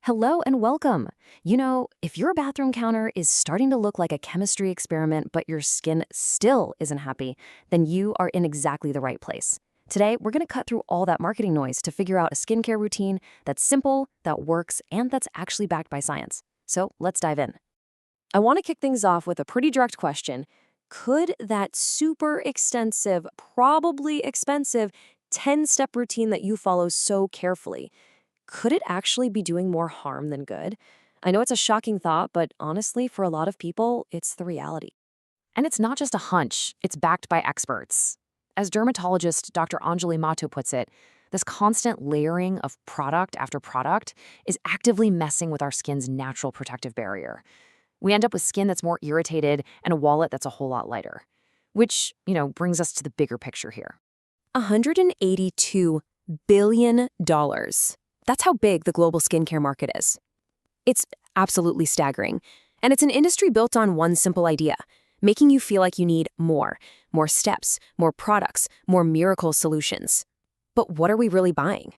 Hello and welcome. If your bathroom counter is starting to look like a chemistry experiment, but your skin still isn't happy, then you are in exactly the right place. Today, we're going to cut through all that marketing noise to figure out a skincare routine that's simple, that works, and that's actually backed by science. So let's dive in. I want to kick things off with a pretty direct question. Could that super extensive, probably expensive 10-step routine that you follow so carefully, could it actually be doing more harm than good? I know it's a shocking thought, but honestly, for a lot of people, it's the reality. And it's not just a hunch, it's backed by experts. As dermatologist Dr. Anjali Mato puts it, this constant layering of product after product is actively messing with our skin's natural protective barrier. We end up with skin that's more irritated and a wallet that's a whole lot lighter. Which, brings us to the bigger picture here. $182 billion. That's how big the global skincare market is. It's absolutely staggering. And it's an industry built on one simple idea, making you feel like you need more steps, more products, more miracle solutions. But what are we really buying?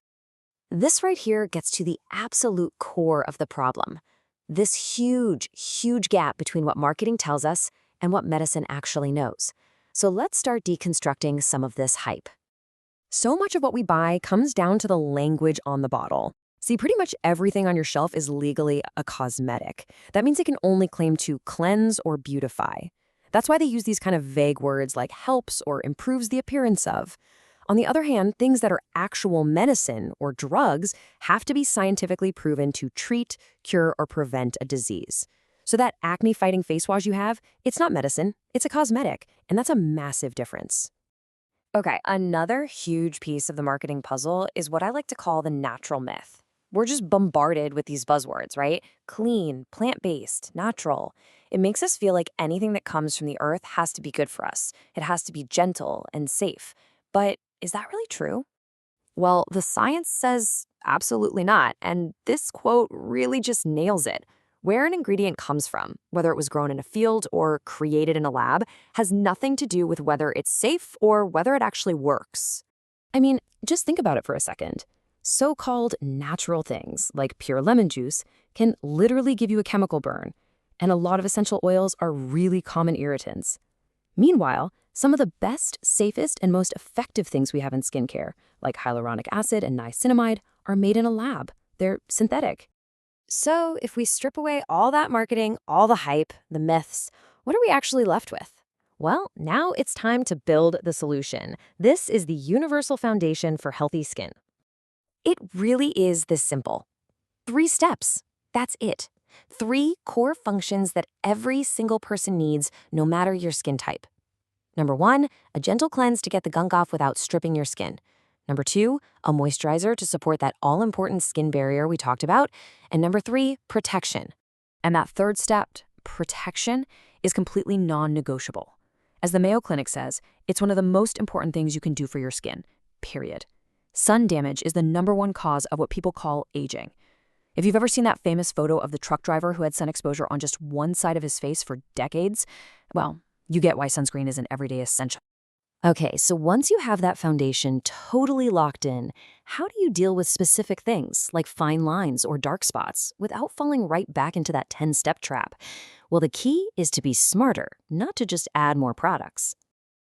This right here gets to the absolute core of the problem. This huge, huge gap between what marketing tells us and what medicine actually knows. So let's start deconstructing some of this hype. So much of what we buy comes down to the language on the bottle. See, pretty much everything on your shelf is legally a cosmetic. That means it can only claim to cleanse or beautify. That's why they use these kind of vague words like helps or improves the appearance of. On the other hand, things that are actual medicine or drugs have to be scientifically proven to treat, cure, or prevent a disease. So that acne-fighting face wash you have, it's not medicine, it's a cosmetic, and that's a massive difference. Okay, another huge piece of the marketing puzzle is what I like to call the natural myth. We're just bombarded with these buzzwords, right? Clean, plant-based, natural. It makes us feel like anything that comes from the earth has to be good for us. It has to be gentle and safe. But is that really true? Well, the science says absolutely not, and this quote really just nails it. Where an ingredient comes from, whether it was grown in a field or created in a lab, has nothing to do with whether it's safe or whether it actually works. I mean, just think about it for a second. So-called natural things, like pure lemon juice, can literally give you a chemical burn, and a lot of essential oils are really common irritants. Meanwhile, some of the best, safest, and most effective things we have in skincare, like hyaluronic acid and niacinamide, are made in a lab. They're synthetic. So if we strip away all that marketing, all the hype, the myths, what are we actually left with? Well, now it's time to build the solution. This is the universal foundation for healthy skin. It really is this simple. 3 steps. That's it. 3 core functions that every single person needs, no matter your skin type. Number 1, a gentle cleanse to get the gunk off without stripping your skin. Number 2, a moisturizer to support that all-important skin barrier we talked about. And number 3, protection. And that third step, protection, is completely non-negotiable. As the Mayo Clinic says, it's one of the most important things you can do for your skin, period. Sun damage is the #1 cause of what people call aging. If you've ever seen that famous photo of the truck driver who had sun exposure on just one side of his face for decades, well, you get why sunscreen is an everyday essential. Okay, so once you have that foundation totally locked in, how do you deal with specific things like fine lines or dark spots without falling right back into that 10-step trap? Well, the key is to be smarter, not to just add more products.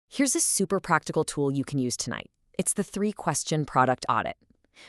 Here's a super practical tool you can use tonight. It's the 3-question product audit.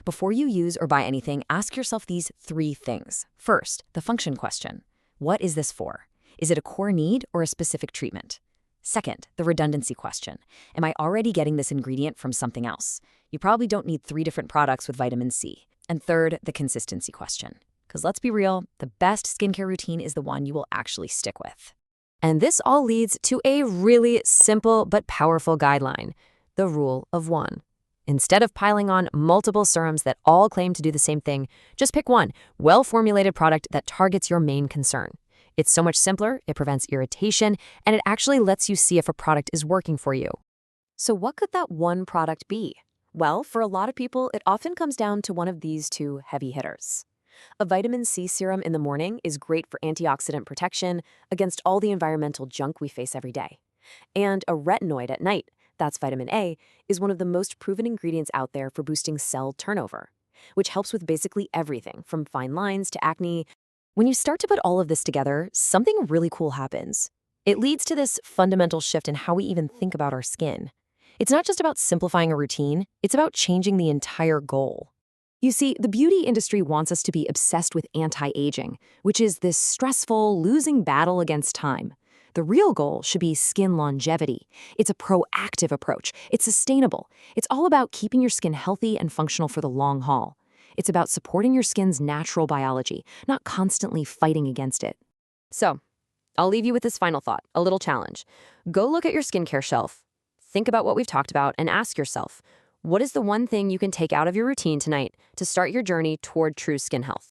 Before you use or buy anything, ask yourself these 3 things. First, the function question. What is this for? Is it a core need or a specific treatment? Second, the redundancy question. Am I already getting this ingredient from something else? You probably don't need 3 different products with vitamin C. And third, the consistency question. Because let's be real, the best skincare routine is the one you will actually stick with. And this all leads to a really simple but powerful guideline, the rule of 1. Instead of piling on multiple serums that all claim to do the same thing, just pick one well-formulated product that targets your main concern. It's so much simpler, it prevents irritation, and it actually lets you see if a product is working for you. So what could that one product be? Well, for a lot of people, it often comes down to one of these 2 heavy hitters. A vitamin C serum in the morning is great for antioxidant protection against all the environmental junk we face every day. And a retinoid at night, that's vitamin A, is one of the most proven ingredients out there for boosting cell turnover. which helps with basically everything from fine lines to acne. When you start to put all of this together, something really cool happens. It leads to this fundamental shift in how we even think about our skin. It's not just about simplifying a routine, it's about changing the entire goal. You see, the beauty industry wants us to be obsessed with anti-aging, which is this stressful, losing battle against time. The real goal should be skin longevity. It's a proactive approach. It's sustainable. It's all about keeping your skin healthy and functional for the long haul. It's about supporting your skin's natural biology, not constantly fighting against it. So, I'll leave you with this final thought, a little challenge. Go look at your skincare shelf, think about what we've talked about, and ask yourself, what is the one thing you can take out of your routine tonight to start your journey toward true skin health?